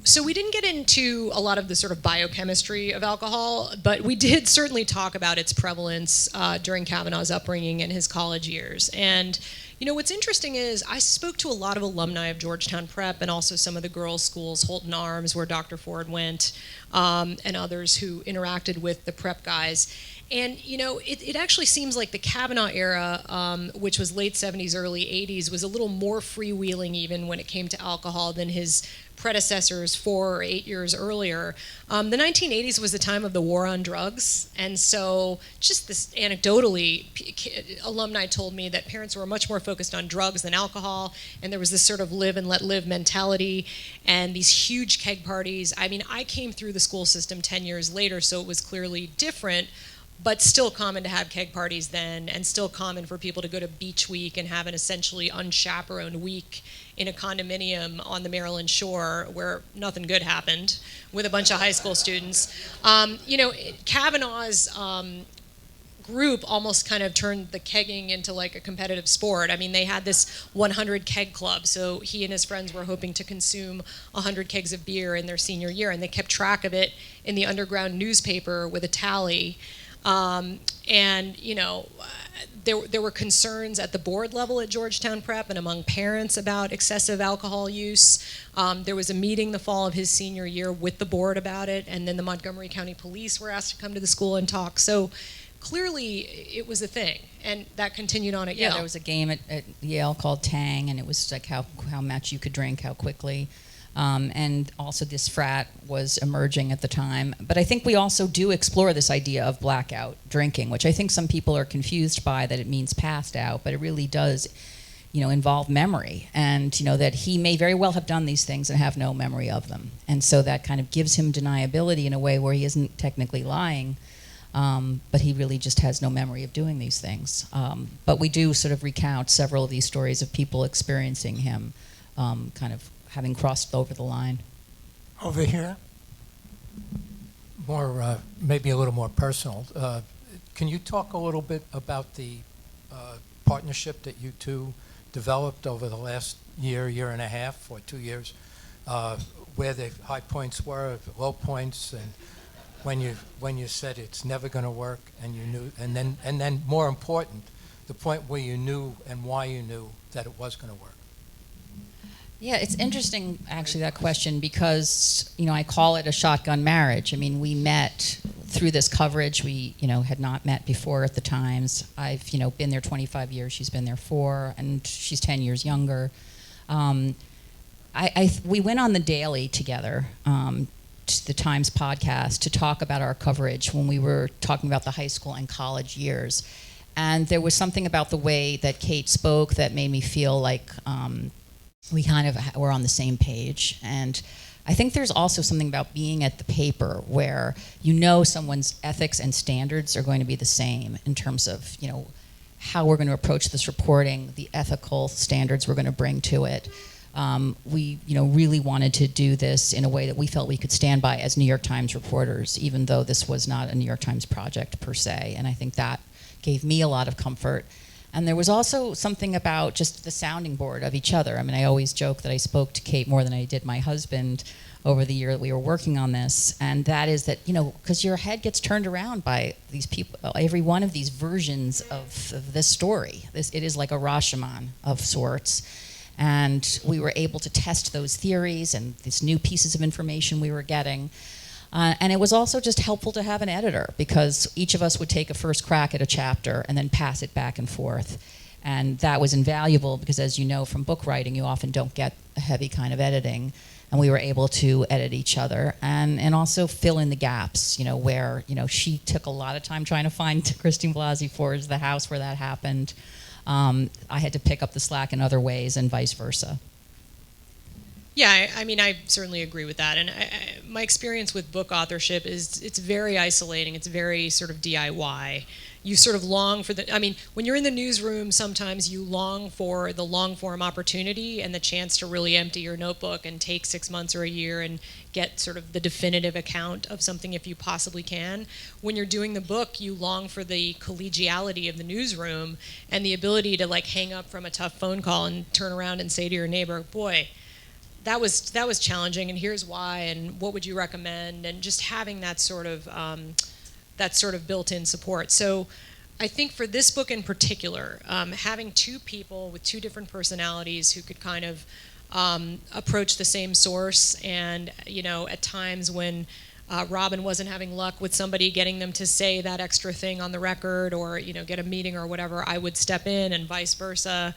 So we didn't get into a lot of the sort of biochemistry of alcohol, but we did certainly talk about its prevalence during Kavanaugh's upbringing and his college years. And, you know, what's interesting is I spoke to a lot of alumni of Georgetown Prep and also some of the girls' schools, Holton Arms, where Dr. Ford went, and others who interacted with the prep guys. And, you know, it actually seems like the Kavanaugh era, which was late 70s, early 80s, was a little more freewheeling even when it came to alcohol than his predecessors 4 or 8 years earlier. The 1980s was the time of the war on drugs, and so just this anecdotally, alumni told me that parents were much more focused on drugs than alcohol, and there was this sort of live and let live mentality, and these huge keg parties. I mean, I came through the school system 10 years later, so it was clearly different, but still common to have keg parties then, and still common for people to go to beach week and have an essentially unchaperoned week in a condominium on the Maryland shore where nothing good happened with a bunch of high school students. You know, Kavanaugh's group almost kind of turned the kegging into like a competitive sport. I mean, they had this 100 keg club, so he and his friends were hoping to consume 100 kegs of beer in their senior year, and they kept track of it in the underground newspaper with a tally. And, you know, there were concerns at the board level at Georgetown Prep and among parents about excessive alcohol use. There was a meeting the fall of his senior year with the board about it, and then the Montgomery County Police were asked to come to the school and talk. So clearly it was a thing, and that continued on at Yale. Yeah, there was a game at Yale called Tang, and it was like how much you could drink, how quickly. And also this frat was emerging at the time. But I think we also do explore this idea of blackout drinking, which I think some people are confused by, that it means passed out, but it really does, you know, involve memory. And, you know, that he may very well have done these things and have no memory of them. And so that kind of gives him deniability in a way where he isn't technically lying, but he really just has no memory of doing these things. But we do sort of recount several of these stories of people experiencing him kind of having crossed over the line. Over here, more maybe a little more personal. Can you talk a little bit about the partnership that you two developed over the last year and a half, or 2 years, where the high points were, the low points, and when you said it's never going to work, and you knew, and then more important, the point where you knew and why you knew that it was going to work? Yeah, it's interesting, actually, that question, because, you know, I call it a shotgun marriage. I mean, we met through this coverage. We, you know, had not met before at the Times. I've, you know, been there 25 years. She's been there 4, and she's 10 years younger. We went on The Daily together, to the Times podcast, to talk about our coverage when we were talking about the high school and college years. And there was something about the way that Kate spoke that made me feel like we kind of were on the same page. And I think there's also something about being at the paper where you know someone's ethics and standards are going to be the same in terms of, you know, how we're going to approach this reporting, the ethical standards we're going to bring to it. We, you know, really wanted to do this in a way that we felt we could stand by as New York Times reporters, even though this was not a New York Times project per se. And I think that gave me a lot of comfort. And there was also something about just the sounding board of each other. I mean, I always joke that I spoke to Kate more than I did my husband over the year that we were working on this. And that is that, you know, because your head gets turned around by these people, every one of these versions of this story. It is like a Rashomon of sorts. And we were able to test those theories and these new pieces of information we were getting. And it was also just helpful to have an editor, because each of us would take a first crack at a chapter and then pass it back and forth. And that was invaluable because, as you know from book writing, you often don't get a heavy kind of editing. And we were able to edit each other and also fill in the gaps, you know, where, you know, she took a lot of time trying to find Christine Blasey Ford's the house where that happened. I had to pick up the slack in other ways and vice versa. Yeah, I mean, I certainly agree with that. And my experience with book authorship is it's very isolating. It's very sort of DIY. You sort of long for I mean, when you're in the newsroom, sometimes you long for the long-form opportunity and the chance to really empty your notebook and take 6 months or a year and get sort of the definitive account of something if you possibly can. When you're doing the book, you long for the collegiality of the newsroom and the ability to, like, hang up from a tough phone call and turn around and say to your neighbor, boy, that was challenging, and here's why, and what would you recommend, and just having that sort of built-in support. So I think for this book in particular, having two people with two different personalities who could kind of approach the same source, and, you know, at times when Robin wasn't having luck with somebody getting them to say that extra thing on the record, or, you know, get a meeting or whatever, I would step in, and vice versa.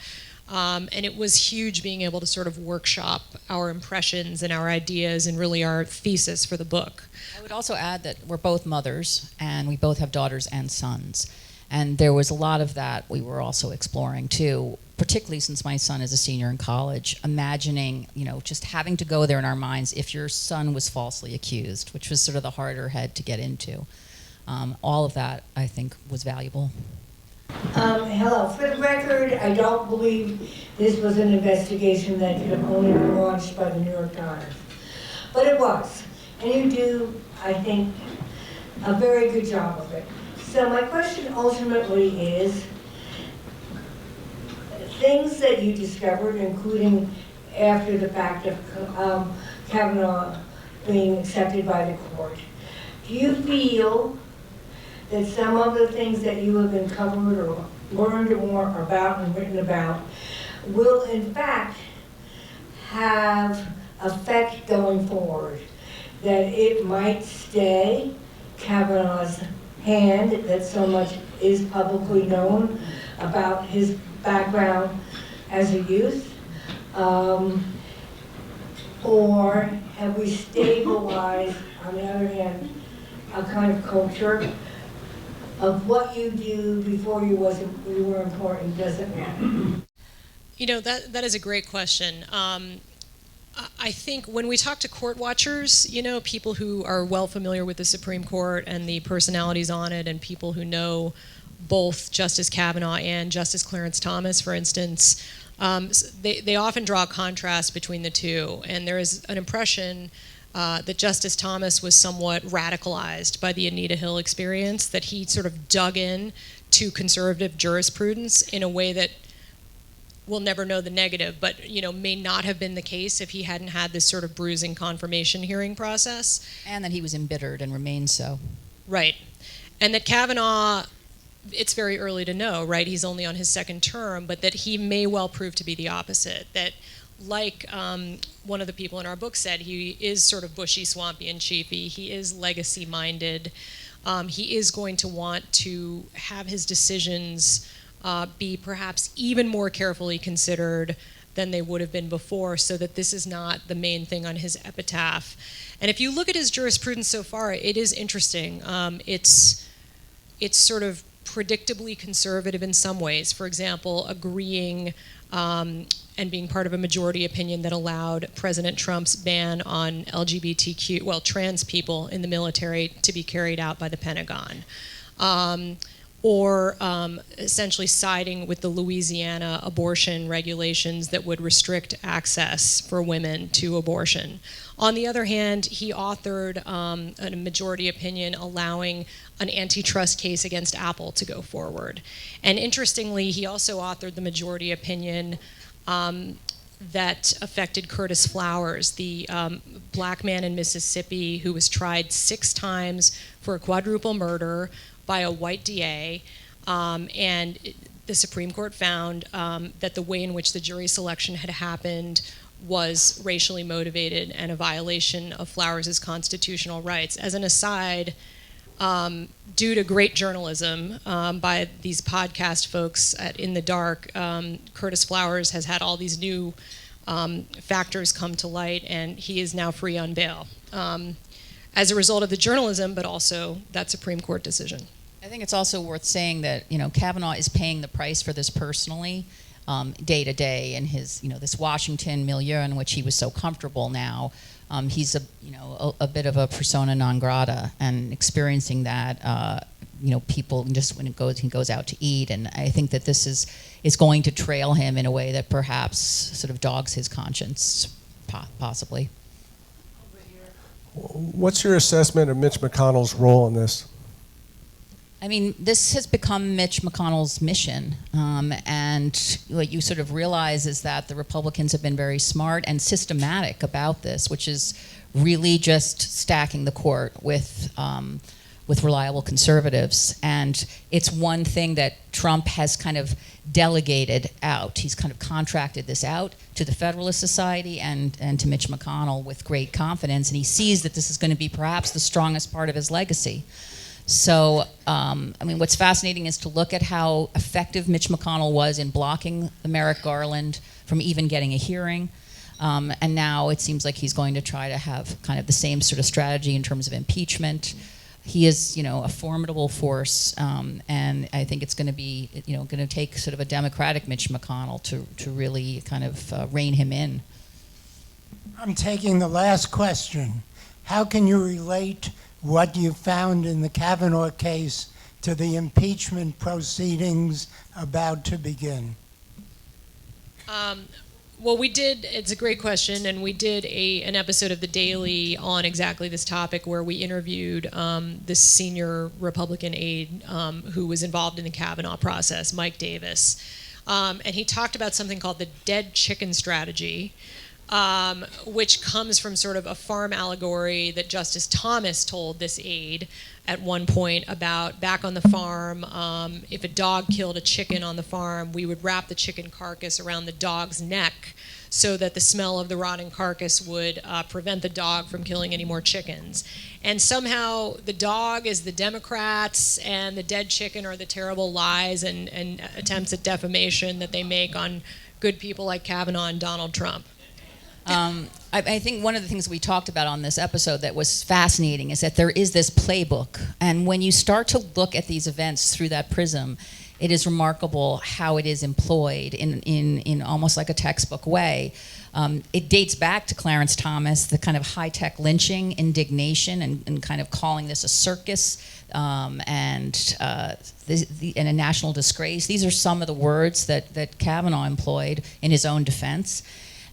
And it was huge being able to sort of workshop our impressions and our ideas and really our thesis for the book. I would also add that we're both mothers, and we both have daughters and sons. And there was a lot of that we were also exploring too, particularly since my son is a senior in college, imagining, you know, just having to go there in our minds if your son was falsely accused, which was sort of the harder head to get into. All of that, I think, was valuable. Hello. For the record, I don't believe this was an investigation that could have only been launched by the New York Times. But it was. And you do, I think, a very good job of it. So my question ultimately is, things that you discovered, including after the fact of Kavanaugh being accepted by the court, do you feel that some of the things that you have uncovered or learned more about and written about will in fact have effect going forward? That it might stay Kavanaugh's hand, that so much is publicly known about his background as a youth? Or have we stabilized, on the other hand, a kind of culture of what you do before you were important doesn't matter? You know, that is a great question. I think when we talk to court watchers, you know, people who are well familiar with the Supreme Court and the personalities on it, and people who know both Justice Kavanaugh and Justice Clarence Thomas, for instance, they often draw a contrast between the two. And there is an impression that Justice Thomas was somewhat radicalized by the Anita Hill experience, that he sort of dug in to conservative jurisprudence in a way that we'll never know the negative, but you know, may not have been the case if he hadn't had this sort of bruising confirmation hearing process. And that he was embittered and remains so. Right. And that Kavanaugh, it's very early to know, right? He's only on his second term, but that he may well prove to be the opposite. That, like one of the people in our book said, he is sort of bushy, swampy, and chiefy. He is legacy-minded. He is going to want to have his decisions be perhaps even more carefully considered than they would have been before, so that this is not the main thing on his epitaph. And if you look at his jurisprudence so far, it is interesting. It's sort of predictably conservative in some ways. For example, agreeing and being part of a majority opinion that allowed President Trump's ban on LGBTQ, well, trans people in the military to be carried out by the Pentagon. Or essentially siding with the Louisiana abortion regulations that would restrict access for women to abortion. On the other hand, he authored a majority opinion allowing an antitrust case against Apple to go forward. And interestingly, he also authored the majority opinion that affected Curtis Flowers, the black man in Mississippi who was tried 6 times for a quadruple murder by a white DA, and the Supreme Court found that the way in which the jury selection had happened was racially motivated and a violation of Flowers' constitutional rights. As an aside, due to great journalism by these podcast folks at In the Dark, Curtis Flowers has had all these new factors come to light, and he is now free on bail. As a result of the journalism, but also that Supreme Court decision. I think it's also worth saying that, you know, Kavanaugh is paying the price for this personally, day to day, in his, you know, this Washington milieu in which he was so comfortable now. He's a bit of a persona non grata, and experiencing that, you know, people just when he goes out to eat, and I think that this is going to trail him in a way that perhaps sort of dogs his conscience, possibly. What's your assessment of Mitch McConnell's role in this? I mean, this has become Mitch McConnell's mission, and what you sort of realize is that the Republicans have been very smart and systematic about this, which is really just stacking the court with reliable conservatives. And it's one thing that Trump has kind of delegated out. He's kind of contracted this out to the Federalist Society and to Mitch McConnell with great confidence, and he sees that this is going to be perhaps the strongest part of his legacy. So, I mean, what's fascinating is to look at how effective Mitch McConnell was in blocking Merrick Garland from even getting a hearing. And now it seems like he's going to try to have kind of the same sort of strategy in terms of impeachment. He is, you know, a formidable force, and I think it's going to be, you know, going to take sort of a Democratic Mitch McConnell to really kind of rein him in. I'm taking the last question. How can you relate what you found in the Kavanaugh case to the impeachment proceedings about to begin? Well, we did. It's a great question, and we did an episode of The Daily on exactly this topic, where we interviewed this senior Republican aide who was involved in the Kavanaugh process, Mike Davis, and he talked about something called the dead chicken strategy, which comes from sort of a farm allegory that Justice Thomas told this aide at one point about back on the farm, if a dog killed a chicken on the farm, we would wrap the chicken carcass around the dog's neck so that the smell of the rotting carcass would prevent the dog from killing any more chickens. And somehow the dog is the Democrats and the dead chicken are the terrible lies and attempts at defamation that they make on good people like Kavanaugh and Donald Trump. I think one of the things we talked about on this episode that was fascinating is that there is this playbook. And when you start to look at these events through that prism, it is remarkable how it is employed in almost like a textbook way. It dates back to Clarence Thomas, the kind of high-tech lynching, indignation, and kind of calling this a circus and a national disgrace. These are some of the words that Kavanaugh employed in his own defense.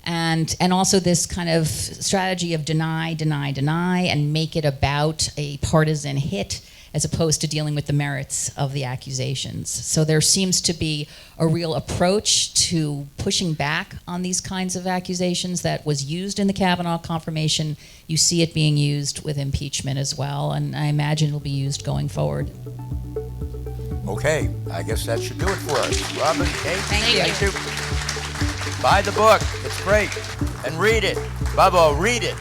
And also this kind of strategy of deny, deny, deny, and make it about a partisan hit as opposed to dealing with the merits of the accusations. So there seems to be a real approach to pushing back on these kinds of accusations that was used in the Kavanaugh confirmation. You see it being used with impeachment as well, and I imagine it'll be used going forward. Okay, I guess that should do it for us. Robin, Kate, Thank you. Buy the book. It's great. And read it. Bubbo, read it.